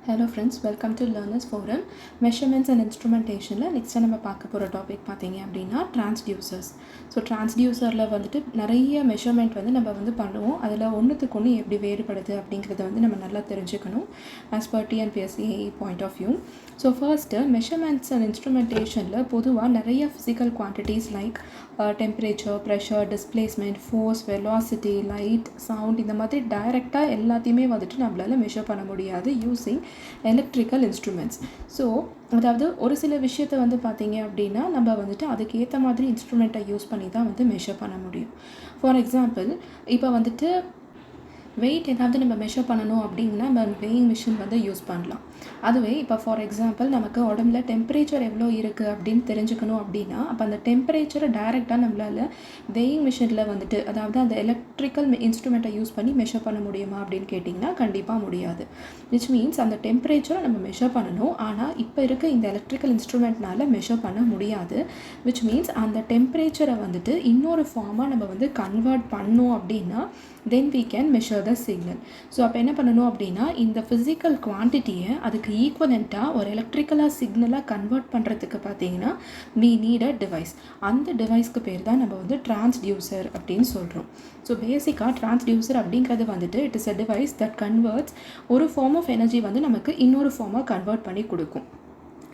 Hello friends, welcome to Learners Forum. Measurements and Instrumentation. Next time நம்ம பார்க்க போகிற topic பார்த்தீங்க அப்படின்னா டிரான்ஸ்டியூசர்ஸ். ஸோ டிரான்ஸ்டியூசரில் வந்துட்டு நிறைய மெஷர்மெண்ட் நம்ம பண்ணுவோம். அதில் ஒன்றுத்துக்கு ஒன்று எப்படி வேறுபடுது அப்படிங்கிறத நம்ம நல்லா தெரிஞ்சுக்கணும் as per TNPSC point of view. So first measurements and இன்ஸ்ட்ருமெண்டேஷனில் பொதுவாக நிறைய physical quantities like temperature, pressure, displacement, force, velocity, light, sound இந்த மாதிரி டைரெக்டாக எல்லாத்தையுமே நம்மளால் மெஷர் பண்ண முடியாது யூஸிங் எலக்ட்ரிக்கல் இன்ஸ்ட்ருமெண்ட்ஸ். ஸோ அதாவது ஒரு சில விஷயத்தை பார்த்தீங்க அப்படின்னா நம்ம அதுக்கு ஏற்ற மாதிரி இன்ஸ்ட்ருமெண்ட்டை யூஸ் பண்ணி தான் மெஷர் பண்ண முடியும். ஃபார் எக்ஸாம்பிள் இப்போ வெயிட் ஏதாவது நம்ம மெஷர் பண்ணணும் அப்படின்னா நம்ம வெயிங் மிஷின் யூஸ் பண்ணலாம். அதுவே இப்போ ஃபார் எக்ஸாம்பிள் நமக்கு உடம்புல டெம்பரேச்சர் எவ்வளோ இருக்குது அப்படின்னு தெரிஞ்சுக்கணும் அப்படின்னா அப்போ அந்த டெம்பரேச்சரை டைரெக்டாக நம்மளால் வெயிங் மிஷினில் அதாவது அந்த எலக்ட்ரிக்கல் இன்ஸ்ட்ருமெண்ட்டை யூஸ் பண்ணி மெஷர் பண்ண முடியுமா அப்படின்னு கேட்டிங்கன்னா கண்டிப்பாக முடியாது. விச் மீன்ஸ் அந்த டெம்பரேச்சரை நம்ம மெஷர் பண்ணணும், ஆனால் இப்போ இருக்க இந்த எலக்ட்ரிக்கல் இன்ஸ்ட்ருமெண்ட்னால் மெஷர் பண்ண முடியாது. விச் மீன்ஸ் அந்த டெம்பரேச்சரை இன்னொரு ஃபார்மாக நம்ம கன்வெர்ட் பண்ணோம் அப்படின்னா then we can measure the signal. So அப்போ என்ன பண்ணணும் அப்படின்னா இந்த ஃபிசிக்கல் குவான்டிட்டியை அதுக்கு ஈக்குவலண்ட்டாக ஒரு எலக்ட்ரிக்கலாக சிக்னலாக கன்வெர்ட் பண்ணுறதுக்கு பார்த்தீங்கன்னா we need a device. அந்த டிவைஸ்க்கு பேர் தான் நம்ம டிரான்ஸ்டியூசர் அப்படின்னு சொல்கிறோம். ஸோ பேசிக்காக டிரான்ஸ்டியூசர் அப்படிங்கிறது it is a device that converts ஒரு ஃபார்ம் ஆஃப் எனர்ஜி நமக்கு இன்னொரு ஃபார்மாக கன்வெர்ட் பண்ணி கொடுக்கும்.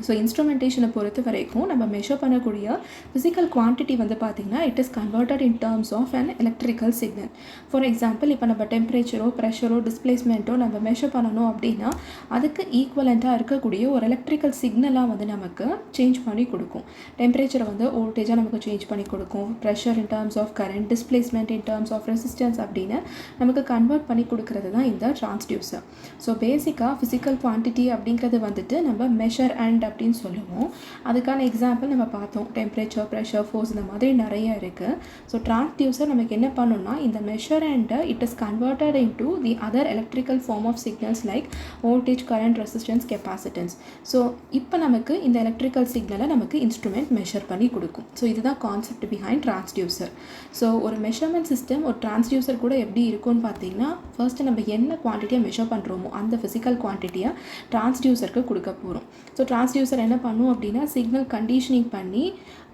ஸோ இன்ஸ்ட்ருமெண்டேஷனை பொறுத்த வரைக்கும் நம்ம மெஷர் பண்ணக்கூடிய ஃபிசிக்கல் குவான்டிட்டி பார்த்திங்கன்னா it is converted in terms of an electrical signal. For example இப்போ நம்ம டெம்பரேச்சரோ, ப்ரெஷரோ, டிஸ்பிளேஸ்மெண்ட்டோ நம்ம மெஷர் பண்ணணும் அப்படின்னா அதுக்கு ஈக்குவலண்ட்டாக இருக்கக்கூடிய ஒரு எலக்ட்ரிக்கல் சிக்னலாக நமக்கு சேஞ்ச் பண்ணி கொடுக்கும். டெம்பரேச்சரை வோல்டேஜாக நமக்கு சேஞ்ச் பண்ணி கொடுக்கும், pressure in terms of current, displacement in terms of resistance அப்படின்னு நமக்கு கன்வெர்ட் பண்ணி கொடுக்கறது தான் இந்த டிரான்ஸ்டியூசர். ஸோ பேசிக்காக ஃபிசிக்கல் குவான்டிட்டி அப்படிங்கிறது நம்ம மெஷர் அண்ட் அப்படின்னு சொல்லுவோம். அதுக்கான எக்ஸாம்பிள் நம்ம பார்த்தோம், டெம்பரேச்சர், ப்ரெஷர், ஃபோர்ஸ் இந்த மாதிரி நிறைய இருக்குது. ஸோ டிரான்ஸ்டியூசர் நமக்கு என்ன பண்ணணும்னா இந்த measure and it is converted into the other electrical form of signals like voltage, current, resistance, capacitance. So இப்போ நமக்கு இந்த எலக்ட்ரிக்கல் சிக்னலை நமக்கு இன்ஸ்ட்ருமெண்ட் மெஷர் பண்ணி கொடுக்கும். ஸோ இதுதான் கான்செப்ட் பிஹைண்ட் டிரான்ஸ்டியூசர். ஸோ ஒரு மெஷர்மெண்ட் சிஸ்டம் ஒரு டிரான்ஸ்டியூசர் கூட எப்படி இருக்கும்னு பார்த்தீங்கன்னா ஃபர்ஸ்ட்டு நம்ம என்ன குவான்டிட்டியை மெஷர் பண்ணுறோமோ அந்த ஃபிசிக்கல் குவான்டிட்டியை டிரான்ஸ்டியூசருக்கு கொடுக்க போகிறோம். ஸோ டிரான்ஸ்டியூசர் என்ன பண்ணும் அப்படின்னா சிக்னல் கண்டிஷனிங் பண்ணி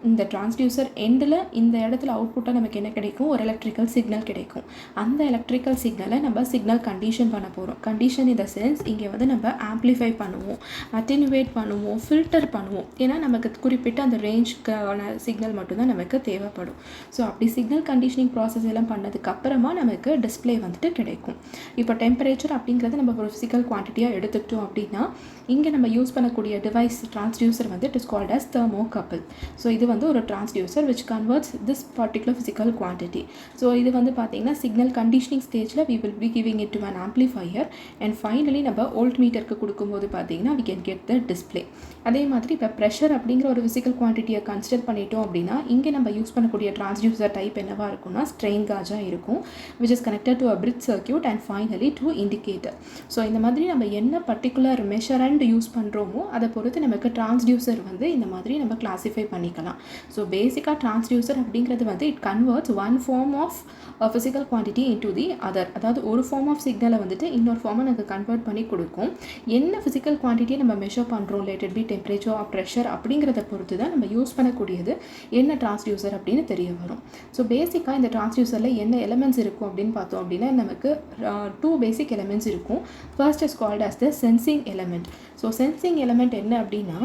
இந்த டிரான்ஸ்டியூசர் எண்டில் இந்த இடத்துல அவுட்புட்டாக நமக்கு என்ன கிடைக்கும், ஒரு எலக்ட்ரிக்கல் சிக்னல் கிடைக்கும். அந்த எலக்ட்ரிக்கல் சிக்னலை நம்ம சிக்னல் கண்டிஷன் பண்ண போகிறோம். கண்டிஷன் இன் த சென்ஸ் இங்கே நம்ம ஆம்ப்ளிஃபை பண்ணுவோம், அட்டெனுவேட் பண்ணுவோம், ஃபில்டர் பண்ணுவோம். ஏன்னா நமக்கு குறிப்பிட்ட அந்த ரேஞ்சுக்கான சிக்னல் மட்டும்தான் நமக்கு தேவைப்படும். ஸோ அப்படி சிக்னல் கண்டிஷனிங் ப்ராசஸ் எல்லாம் பண்ணதுக்கு அப்புறமா நமக்கு டிஸ்பிளே கிடைக்கும். இப்போ டெம்பரேச்சர் அப்படிங்கிறத நம்ம ஒரு ஃபிசிக்கல் குவான்டிட்டியாக எடுத்துக்கிட்டோம் அப்படின்னா இங்கே நம்ம யூஸ் பண்ணக்கூடிய device transducer it is called as thermocouple. So இது ஒரு transducer which converts this particular physical quantity. ஸோ இது பார்த்தீங்கன்னா சிக்னல் கண்டிஷனிங் ஸ்டேஜில் we will be giving it to an amplifier and finally நம்ம வோல்ட் மீட்டருக்கு கொடுக்கும்போது பார்த்தீங்கன்னா we can get the display. அதே மாதிரி இப்போ ப்ரெஷர் அப்படிங்கிற ஒரு ஃபிசிக்கல் குவான்டிட்டியை கன்சிடர் பண்ணிட்டோம் அப்படின்னா இங்கே நம்ம யூஸ் பண்ணக்கூடிய டிரான்ஸ்டியூசர் டைப் என்னவாக இருக்கும்னா ஸ்ட்ரெயின் காஜாக இருக்கும் which is connected to a bridge circuit and finally to indicator. So இந்த மாதிரி நம்ம என்ன பர்டிகுலர் மெஷரண்ட் யூஸ் பண்ணுறோமோ அதை பொறுத்து நமக்கு டிரான்ஸ்டியூசர் இந்த மாதிரி நம்ம கிளாஸிஃபை பண்ணிக்கலாம். ஸோ பேசிக்காக டிரான்ஸ்டியூசர் அப்படிங்கிறது it converts one form of physical quantity into the other. அதாவது ஒரு ஃபார்ம் ஆஃப் சிக்னலை இன்னொரு ஃபார்மை நமக்கு கன்வெர்ட் பண்ணி கொடுக்கும். என்ன ஃபிசிக்கல் குவான்டிட்டியை நம்ம மெஷர் பண்ணுறோம், let it be temperature or pressure அப்படிங்கிறத பொறுத்து தான் நம்ம யூஸ் பண்ணக்கூடியது என்ன டிரான்ஸ்டியூசர் அப்படின்னு தெரிய வரும். ஸோ பேசிக்காக இந்த டிரான்ஸ்டியூசரில் என்ன எலமெண்ட்ஸ் இருக்கும் அப்படின்னு பார்த்தோம் அப்படின்னா நமக்கு 2 பேசிக் எலமெண்ட்ஸ் இருக்கும். First is called as the sensing element. So sensing element என்ன அப்படின்னா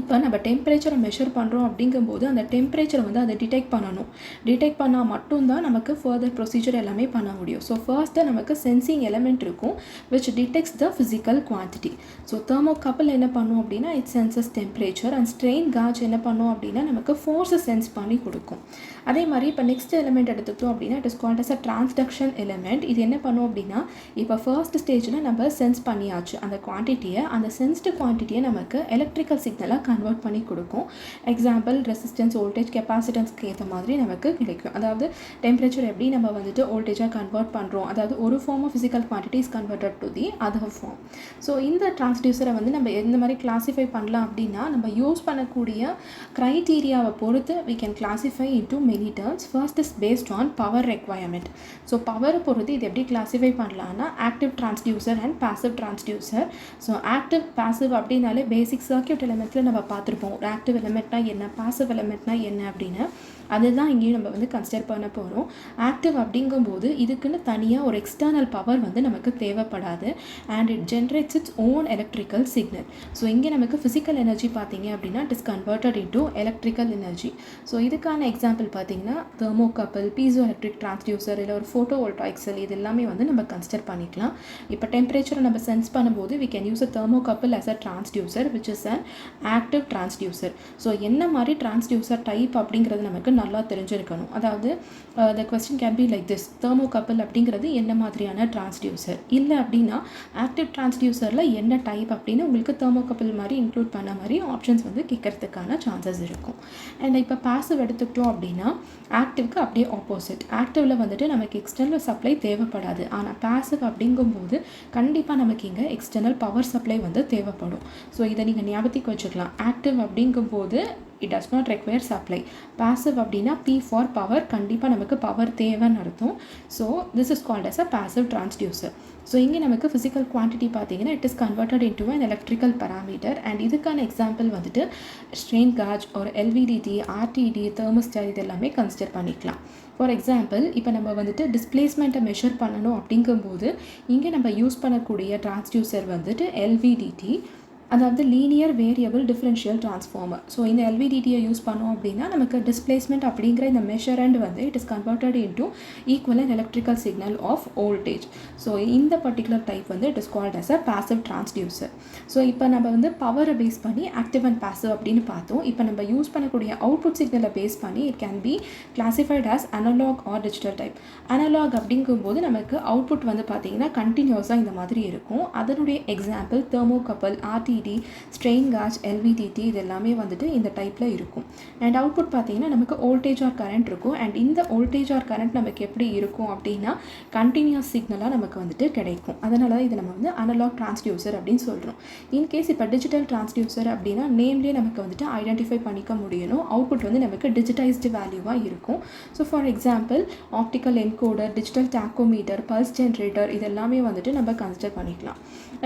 இப்போ நம்ம டெம்பரேச்சரை மெஷர் பண்ணுறோம் அப்படிங்கும்போது அந்த டெம்பரேச்சரை அதை டிடெக்ட் பண்ணணும். டிடெக்ட் பண்ணால் மட்டும்தான் நமக்கு ஃபர்தர் ப்ரொசீஜர் எல்லாமே பண்ண முடியும். ஸோ ஃபர்ஸ்ட்டு நமக்கு சென்சிங் எலமெண்ட் இருக்கும் which detects the physical quantity. So thermocouple என்ன பண்ணும் அப்படின்னா it senses temperature and strain gauge என்ன பண்ணும் அப்படின்னா நமக்கு ஃபோர்ஸை சென்ஸ் பண்ணி கொடுக்கும். அதே மாதிரி இப்போ நெக்ஸ்ட் எலமெண்ட் எடுத்துக்கிட்டோம் அப்படின்னா it is called as a transduction element. இது என்ன பண்ணும் அப்படின்னா இப்போ ஃபர்ஸ்ட் ஸ்டேஜில் நம்ம சென்ஸ் பண்ணியாச்சு அந்த குவான்டிட்டியை, அந்த சென்ஸ்டு குவான்டிட்டியை நமக்கு எலக்ட்ரிக்கல் சிக்னலாக கன்வெர்ட் பண்ணி கொடுக்கும். எக்ஸாம்பிள் ரெசிஸ்டன்ஸ், வோல்டேஜ், கெப்பாசிட்டன்ஸ்க்கு ஏற்ற மாதிரி நமக்கு கிடைக்கும். அதாவது டெம்பரேச்சர் எப்படி நம்ம வந்துட்டு வோல்டேஜாக கன்வெர்ட் பண்ணுறோம், அதாவது ஒரு form of physical quantity is converted to the other form. So இந்த டிரான்ஸ்டியூசரை வந்து நம்ம எந்த மாதிரி கிளாஸிஃபை பண்ணலாம் அப்படின்னா, நம்ம யூஸ் பண்ணக்கூடிய க்ரைட்டீரியாவை பொறுத்து we can classify into many terms. First is based on power requirement. So பவரை பொறுத்து இது எப்படி கிளாஸிஃபை பண்ணலான்னா active transducer and passive transducer. So active passive அப்படின்னாலே பேசிக் சர்க்யூட் எலிமெண்ட்டில் நம்ம பார்த்துருப்போம் ஒரு ஆக்டிவ் எலிமெண்ட்னா என்ன, பாசிவ் எலிமெண்ட்னா என்ன அப்படின்னு. அதுதான் இங்கேயும் நம்ம வந்து கன்சிடர் பண்ண போகிறோம். ஆக்டிவ் அப்படிங்கும்போது இதுக்குன்னு தனியாக ஒரு எக்ஸ்டர்னல் பவர் வந்து நமக்கு தேவைப்படாது and it generates its own electrical signal. So இங்கே நமக்கு ஃபிசிக்கல் எனர்ஜி பார்த்தீங்க அப்படின்னா it is converted into electrical energy. So இதுக்கான எக்ஸாம்பிள் பார்த்தீங்கன்னா தெர்மோகப்பிள், பீசோ எலக்ட்ரிக் டிரான்ஸ்டியூசர், இல்லை ஒரு ஃபோட்டோ வோல்டாயிக் செல், இது எல்லாமே வந்து நம்ம கன்சிடர் பண்ணிக்கலாம். இப்போ டெம்பரேச்சரை நம்ம சென்ஸ் பண்ணும்போது we can use a thermocouple as a transducer which is an active transducer. So என்ன மாதிரி டிரான்ஸ்டியூசர் டைப் அப்படிங்கிறது நமக்கு நல்லா தெரிஞ்சிருக்கணும். அதாவது the question can be like this: thermocouple அப்படிங்கிறது என்ன மாதிரியான டிரான்ஸ்டியூசர், இல்லை அப்படின்னா ஆக்டிவ் டிரான்ஸ்டியூசரில் என்ன டைப் அப்படின்னு உங்களுக்கு தெர்மோகப்பிள் மாதிரி இன்க்ளூட் பண்ண மாதிரி ஆப்ஷன்ஸ் வந்து கேட்கறதுக்கான சான்சஸ் இருக்கும். அண்ட் இப்போ பாசிவ் எடுத்துக்கிட்டோம் அப்படின்னா ஆக்டிவ்க்கு அப்படியே ஆப்போசிட். ஆக்டிவில் வந்துட்டு நமக்கு எக்ஸ்டர்னல் சப்ளை தேவைப்படாது, ஆனால் பாசிவ் அப்படிங்கும்போது கண்டிப்பாக நமக்கு இங்கே எக்ஸ்டர்னல் பவர் சப்ளை வந்து தேவைப்படும். ஸோ இதை நீங்கள் ஞாபகத்துக்கு வச்சுக்கலாம். ஆக்டிவ் அப்படிங்கும்போது it does not require supply. Passive அப்படின்னா P for power, கண்டிப்பாக நமக்கு பவர் தேவைன்னு அர்த்தம். So this is called as a passive transducer. So இங்கே நமக்கு ஃபிசிக்கல் குவான்டிட்டி பார்த்தீங்கன்னா it is converted into an electrical parameter. And இதுக்கான எக்ஸாம்பிள் வந்துட்டு ஸ்ட்ரெயின் காஜ், ஒரு எல்விடிடி, ஆர்டிடி, தெர்மோஸ்டார், இது எல்லாமே கன்சிடர் பண்ணிக்கலாம். ஃபார் எக்ஸாம்பிள் இப்போ நம்ம வந்துட்டு டிஸ்பிளேஸ்மெண்ட்டை மெஷர் பண்ணணும் அப்படிங்கும்போது இங்கே நம்ம யூஸ் பண்ணக்கூடிய டிரான்ஸ்டியூசர் வந்துட்டு எல்விடிடி, அதாவது linear variable differential transformer. So இந்த எல்விடிடியை யூஸ் பண்ணோம் அப்படின்னா நமக்கு டிஸ்பிளேஸ்மெண்ட் அப்படிங்கிற இந்த மெஷரண்ட் வந்து it is converted into equivalent electrical signal of voltage. So இந்த பர்டிகுலர் டைப் வந்து it is called as a passive transducer. So இப்போ நம்ம வந்து பவரை பேஸ் பண்ணி ஆக்டிவ் அண்ட் பாசிவ் அப்படின்னு பார்த்தோம். இப்போ நம்ம யூஸ் பண்ணக்கூடிய அவுட்புட் சிக்னலை பேஸ் பண்ணி it can be classified as analogue or digital type. Analogue அப்படிங்கும்போது நமக்கு அவுட்புட் வந்து பார்த்தீங்கன்னா கண்டினியூஸாக இந்த மாதிரி இருக்கும். அதனுடைய example thermocouple, RT, strain gauge, LVDT, இது எல்லாமே வந்துட்டு இந்த டைப்பில் இருக்கும். அண்ட் அவுட்புட் பார்த்தீங்கன்னா நமக்கு வோல்டேஜ் ஆர் கரண்ட் இருக்கும். அண்ட் இந்த வோல்டேஜ் ஆர் கரண்ட் நமக்கு எப்படி இருக்கும் அப்படின்னா கண்டினியூஸ் சிக்னலாக நமக்கு வந்துட்டு கிடைக்கும். அதனால தான் இதை நம்ம வந்து அனலாக் டிரான்ஸ்டியூசர் அப்படின்னு சொல்கிறோம். இன்கேஸ் இப்போ டிஜிட்டல் டிரான்ஸ்டியூசர் அப்படின்னா நேம்லேயே நமக்கு வந்துட்டு ஐடென்டிஃபை பண்ணிக்க முடியணும். அவுட்புட் வந்து நமக்கு டிஜிட்டைஸ்டு வேல்யூவாக இருக்கும். So for example optical encoder, digital tachometer, pulse generator, இது எல்லாமே வந்துட்டு நம்ம கன்சிடர் பண்ணிக்கலாம்.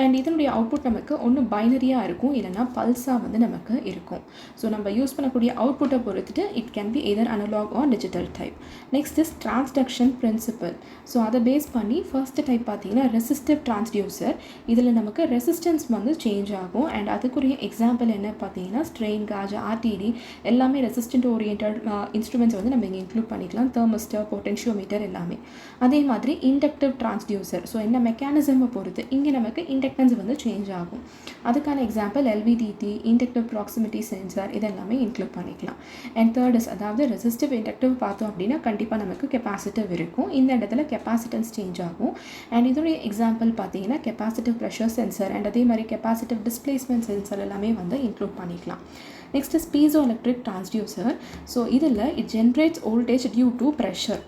அண்ட் இதனுடைய அவுட்புட் நமக்கு ஒன்று பைனரி இருக்கும், இல்லைனா பல்ஸாக வந்து நமக்கு இருக்கும். ஸோ நம்ம யூஸ் பண்ணக்கூடிய அவுட்புட்டை பொறுத்துட்டு it can be either analog or digital type. Next is transduction principle. So அதை பேஸ் பண்ணி ஃபர்ஸ்ட் டைப் பார்த்தீங்கன்னா ரெசிஸ்டிவ் டிரான்ஸ்டியூசர். இதில் நமக்கு ரெசிஸ்டன்ஸ் வந்து சேஞ்ச் ஆகும். அண்ட் அதுக்குரிய எக்ஸாம்பிள் என்ன பார்த்தீங்கன்னா ஸ்ட்ரெயின் காஜ், ஆர்டிடி எல்லாமே ரெசிஸ்டன்ட் ஓரியன்ட் இன்ஸ்ட்ருமெண்ட்ஸ் வந்து நம்ம இங்கே இன்க்ளூட் பண்ணிக்கலாம். தெர்மிஸ்டர், பொட்டென்ஷியோமீட்டர் எல்லாமே. அதே மாதிரி இண்டக்டிவ் டிரான்ஸ்டியூசர். ஸோ என்ன மெக்கானிசமை பொறுத்து இங்கே நமக்கு இண்டக்டன்ஸ் வந்து சேஞ்ச் ஆகும். அதுக்கான example LVDT, inductive proximity sensor, இதெல்லாமே இன்க்ளூட் பண்ணிக்கலாம். அண்ட் தேர்ட் இஸ் அதாவது ரெசிஸ்டிவ் இண்டக்டிவ் பார்த்தோம் அப்படின்னா கண்டிப்பாக நமக்கு கெப்பாசிட்டிவ் இருக்கும். இந்த இடத்துல கெப்பாசிட்டன்ஸ் சேஞ்ச் ஆகும். அண்ட் இதோடைய எக்ஸாம்பிள் பார்த்தீங்கன்னா கெப்பாசிட்டிவ் ப்ரெஷர் சென்சார் அண்ட் அதே மாதிரி கெப்பாசிட்டிவ் டிஸ்பிளேஸ்மெண்ட் சென்சார் எல்லாமே வந்து இன்க்ளூட் பண்ணிக்கலாம். Next is piezo electric transducer. So இதில் it generates voltage due to pressure.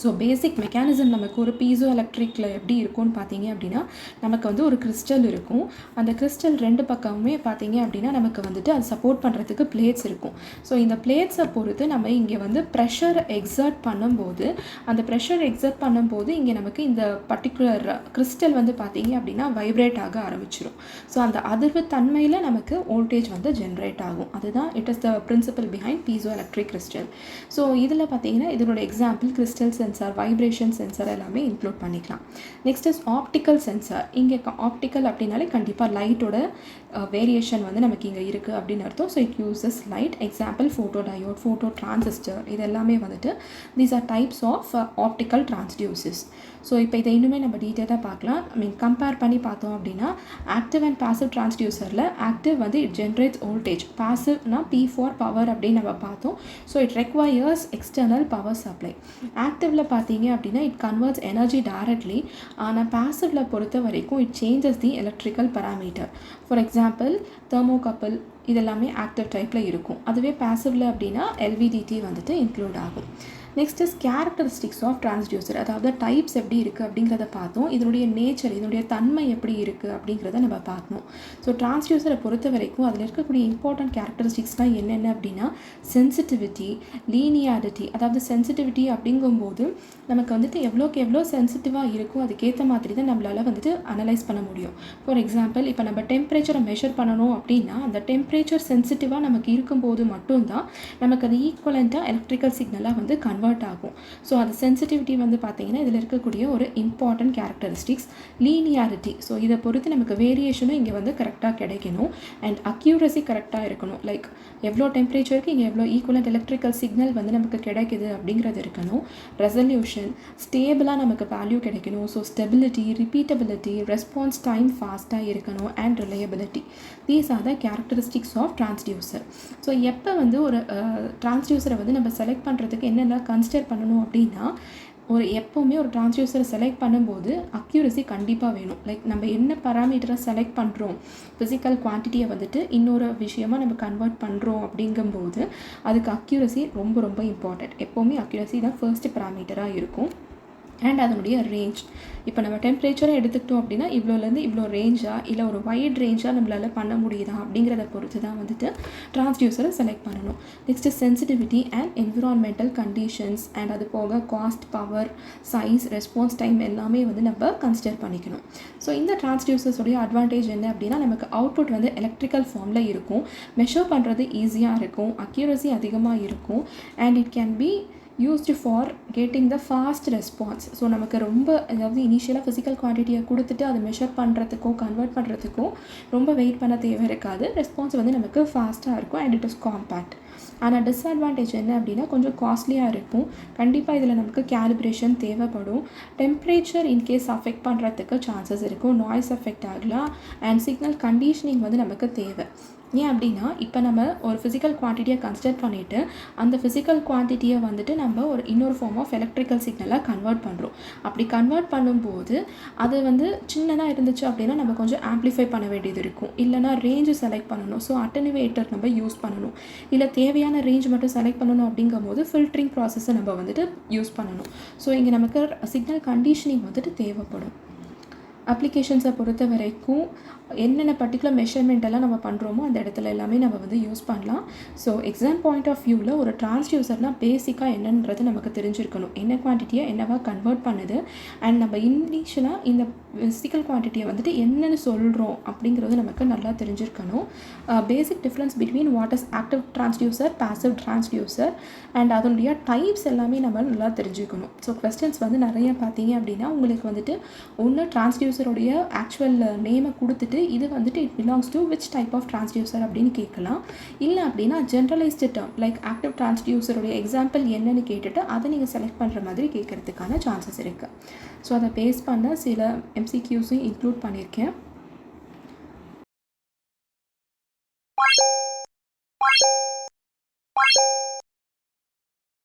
So basic mechanism நமக்கு ஒரு பீசோ எலக்ட்ரிக்கில் எப்படி இருக்கும்னு பார்த்தீங்க அப்படின்னா நமக்கு வந்து ஒரு கிறிஸ்டல் இருக்கும். அந்த கிறிஸ்டல் ரெண்டு பக்கமுமே பார்த்தீங்க அப்படின்னா நமக்கு வந்துட்டு அது சப்போர்ட் பண்ணுறதுக்கு பிளேட்ஸ் இருக்கும். ஸோ இந்த பிளேட்ஸை பொறுத்து நம்ம இங்கே வந்து ப்ரெஷர் எக்ஸர்ட் பண்ணும்போது அந்த ப்ரெஷர் எக்ஸர்ட் பண்ணும்போது இங்கே நமக்கு இந்த பர்டிகுலர் கிறிஸ்டல் வந்து பார்த்தீங்க அப்படின்னா வைப்ரேட் ஆக ஆரம்பிச்சிடும். ஸோ அந்த அதிர்வு தன்மையில் நமக்கு வோல்டேஜ் வந்து ஜென்ரேட் ஆகும். அதுதான் it is the principle behind piezo electric crystal. So இதில் பார்த்தீங்கன்னா இதனோட example crystal sensor, vibration sensor எல்லாமே இன்க்ளூட் பண்ணிக்கலாம். Next is optical sensor. இங்கே ஆப்டிக்கல் அப்படின்னாலே கண்டிப்பாக லைட்டோட வேரியேஷன் வந்து நமக்கு இங்கே இருக்குது அப்படின்னு அர்த்தம். So it uses light. Example photo diode, photo transistor, இது எல்லாமே வந்துட்டு these are types of optical transducers. So இப்போ இதை இன்னுமே நம்ம டீட்டெயிலாக பார்க்கலாம். கம்பேர் பண்ணி பார்த்தோம் அப்படின்னா ஆக்டிவ் அண்ட் பாசிவ் டிரான்ஸ்டியூசரில் ஆக்டிவ் வந்து இட் ஜென்ரேட்ஸ் வோல்டேஜ், பாசிவ்னா P for பவர் அப்படின்னு நம்ம பார்த்தோம். So it requires external power supply. Active ஆக்டிவில் பார்த்தீங்க அப்படின்னா இட் கன்வெர்ட்ஸ் எனர்ஜி டைரக்ட்லி. ஆனால் பாசிவில் பொறுத்த வரைக்கும் it changes the electrical parameter. For example thermocouple இதெல்லாமே ஆக்டிவ் டைப்பில் இருக்கும். அதுவே பாசிவில் அப்படின்னா எல்விடிடி வந்துட்டு இன்க்ளூட் ஆகும். Next is characteristics of transducer, அதாவது டைப்ஸ் எப்படி இருக்குது அப்படிங்கிறத பார்த்தோம். இதனுடைய நேச்சர், இதனுடைய தன்மை எப்படி இருக்குது அப்படிங்கிறத நம்ம பார்க்கணும். ஸோ டிரான்ஸ்டியூசரை பொறுத்த வரைக்கும் அதில் இருக்கக்கூடிய இம்பார்ட்டன்ட் கேரக்டரிஸ்டிக்ஸ்லாம் என்னென்ன அப்படின்னா சென்சிட்டிவிட்டி, லீனியாரிட்டி. அதாவது சென்சிட்டிவிட்டி அப்படிங்கும்போது நமக்கு வந்துட்டு எவ்வளோக்கு எவ்வளோ சென்சிட்டிவாக இருக்கும் அதுக்கேற்ற மாதிரி தான் நம்மளால் வந்துட்டு அனலைஸ் பண்ண முடியும். ஃபார் எக்ஸாம்பிள் இப்போ நம்ம டெம்பரேச்சரை மெஷர் பண்ணணும் அப்படின்னா அந்த டெம்பரேச்சர் சென்சிட்டிவாக நமக்கு இருக்கும்போது மட்டும்தான் நமக்கு அது ஈக்குவலண்ட்டாக எலக்ட்ரிக்கல் சிக்னலாக வந்து கன்வெர்ட் ஆகும். ஸோ அது சென்சிட்டிவிட்டி வந்து பார்த்தீங்கன்னா இதில் இருக்கக்கூடிய ஒரு இம்பார்ட்டன்ட் கேரக்டரிஸ்டிக்ஸ். லீனியாரிட்டி, ஸோ இதை பொறுத்து நமக்கு வேரியேஷனும் இங்கே வந்து கரெக்டாக கிடைக்கணும். அண்ட் அக்யூரசி கரெக்டாக இருக்கணும். லைக் எவ்வளோ டெம்பரேச்சருக்கு இங்கே எவ்வளோ ஈக்குவலண்ட் எலக்ட்ரிக்கல் சிக்னல் வந்து நமக்கு கிடைக்குது அப்படிங்கிறது இருக்கணும். ரெசல்யூஷன், ஸ்டேபிளாக நமக்கு வேல்யூ கிடைக்கணும். So stability, repeatability, response time ஃபாஸ்ட்டாக இருக்கணும் and reliability. These are the characteristics of transducer. So எப்போ வந்து ஒரு டிரான்ஸ்டியூசரை வந்து நம்ம செலக்ட் பண்ணுறதுக்கு என்னென்ன கன்சிடர் பண்ணணும் அப்படின்னா எப்போவுமே ஒரு டிரான்ஸ்டியூசரை செலக்ட் பண்ணும்போது அக்யூரசி கண்டிப்பாக வேணும். லைக் நம்ம என்ன பராமீட்டரை செலக்ட் பண்ணுறோம், ஃபிசிக்கல் குவான்டிட்டியை வந்துட்டு இன்னொரு விஷயமாக நம்ம கன்வெர்ட் பண்ணுறோம் அப்படிங்கும்போது அதுக்கு அக்யூரசி ரொம்ப ரொம்ப இம்பார்ட்டண்ட். எப்போவுமே அக்யூரசி தான் ஃபர்ஸ்ட் பராமீட்டராக இருக்கும். அண்ட் அதனுடைய ரேஞ்ச், இப்போ நம்ம டெம்பரேச்சரை எடுத்துக்கிட்டோம் அப்படின்னா இவ்வளோலேருந்து இவ்வளோ ரேஞ்சாக இல்லை ஒரு வைட் ரேஞ்சாக நம்மளால் பண்ண முடியுதா அப்படிங்கிறத பொறுத்து தான் வந்துட்டு டிரான்ஸ்டியூசரை செலக்ட் பண்ணணும். Next sensitivity and environmental conditions and அது போக cost, power, size, response time எல்லாமே வந்து நம்ம கன்சிடர் பண்ணிக்கணும். ஸோ இந்த டிரான்ஸ்டியூசர்ஸோடைய அட்வான்டேஜ் என்ன அப்படின்னா நமக்கு அவுட்புட் வந்து எலக்ட்ரிக்கல் ஃபார்மில் இருக்கும், மெஷர் பண்ணுறது ஈஸியாக இருக்கும், அக்யூரசி அதிகமாக இருக்கும் and it can B used for getting the fast response. So நமக்கு ரொம்ப அதாவது இனிஷியலாக ஃபிசிக்கல் குவான்டிட்டியை கொடுத்துட்டு அதை மெஷர் பண்ணுறதுக்கோ கன்வெர்ட் பண்ணுறதுக்கோ ரொம்ப வெயிட் பண்ண தேவை இருக்காது. ரெஸ்பான்ஸ் வந்து நமக்கு ஃபாஸ்ட்டாக இருக்கும் அண்ட் இட் இஸ் காம்பேக்ட். ஆனால் டிஸ்அட்வான்டேஜ் என்ன அப்படின்னா கொஞ்சம் காஸ்ட்லியாக இருக்கும். கண்டிப்பாக இதில் நமக்கு கேலிப்ரேஷன் தேவைப்படும். டெம்பரேச்சர் இன்கேஸ் அஃபெக்ட் பண்ணுறதுக்கு சான்சஸ் இருக்கும், நாய்ஸ் அஃபெக்ட் ஆகலாம் அண்ட் சிக்னல் கண்டிஷனிங் வந்து நமக்கு தேவை. ஏன் அப்படின்னா இப்போ நம்ம ஒரு ஃபிசிக்கல் குவான்டிட்டியை கன்சிடர் பண்ணிவிட்டு அந்த ஃபிசிக்கல் குவான்டிட்டியை வந்துட்டு நம்ம ஒரு இன்னொரு ஃபார்ம் ஆஃப் எலக்ட்ரிக்கல் சிக்னலாக கன்வெர்ட் பண்ணுறோம். அப்படி கன்வெர்ட் பண்ணும்போது அது வந்து சின்னதாக இருந்துச்சு அப்படின்னா நம்ம கொஞ்சம் ஆம்ப்ளிஃபை பண்ண வேண்டியது இருக்கும், இல்லைனா ரேஞ்சு செலக்ட் பண்ணணும். ஸோ அட்டனுவேட்டர் நம்ம யூஸ் பண்ணணும், இல்லை தேவையான ரேஞ்ச் மட்டும் செலக்ட் பண்ணணும். அப்படிங்கும்போது ஃபில்டரிங் ப்ராசஸை நம்ம வந்துட்டு யூஸ் பண்ணணும். ஸோ இங்கே நமக்கு சிக்னல் கண்டிஷனிங் வந்துட்டு தேவைப்படும். அப்ளிகேஷன்ஸை பொறுத்த வரைக்கும் என்னென்ன பர்டிகுலர் மெஷர்மெண்ட் எல்லாம் நம்ம பண்ணுறோமோ அந்த இடத்துல எல்லாமே நம்ம வந்து யூஸ் பண்ணலாம். ஸோ எக்ஸாம் பாயிண்ட் ஆஃப் வியூவில் ஒரு டிரான்ஸ்டியூசர்னால் பேசிக்காக என்னன்றது நமக்கு தெரிஞ்சிருக்கணும், என்ன குவான்டிட்டியை என்னவா கன்வெர்ட் பண்ணுது அண்ட் நம்ம இனிஷியலாக இந்த ஃபிசிக்கல் குவான்டிட்டியை வந்துட்டு என்னென்னு சொல்கிறோம் அப்படிங்கிறது நமக்கு நல்லா தெரிஞ்சிருக்கணும். பேசிக் difference between what is active transducer, passive transducer and அதனுடைய டைப்ஸ் எல்லாமே நம்ம நல்லா தெரிஞ்சுக்கணும். ஸோ கொஸ்டின்ஸ் வந்து நிறைய பார்த்தீங்க அப்படின்னா உங்களுக்கு வந்துட்டு ஒன்று டிரான்ஸ்டியூசருடைய ஆக்சுவல் நேமை கொடுத்துட்டு இது வந்துட்டு it belongs to which type of transducer அப்படின்னு கேட்கலாம். இல்லை அப்படின்னா ஜென்ரலைஸ்டு டேர்ம் லைக் ஆக்டிவ் டிரான்ஸ்டியூசருடைய எக்ஸாம்பிள் என்னன்னு கேட்டுட்டு அதை நீங்கள் செலக்ட் பண்ணுற மாதிரி கேட்குறதுக்கான சான்சஸ் இருக்குது. ஸோ அதை பேஸ் பண்ண சில எம்சிக்யூஸையும் இன்க்ளூட் பண்ணியிருக்கேன்.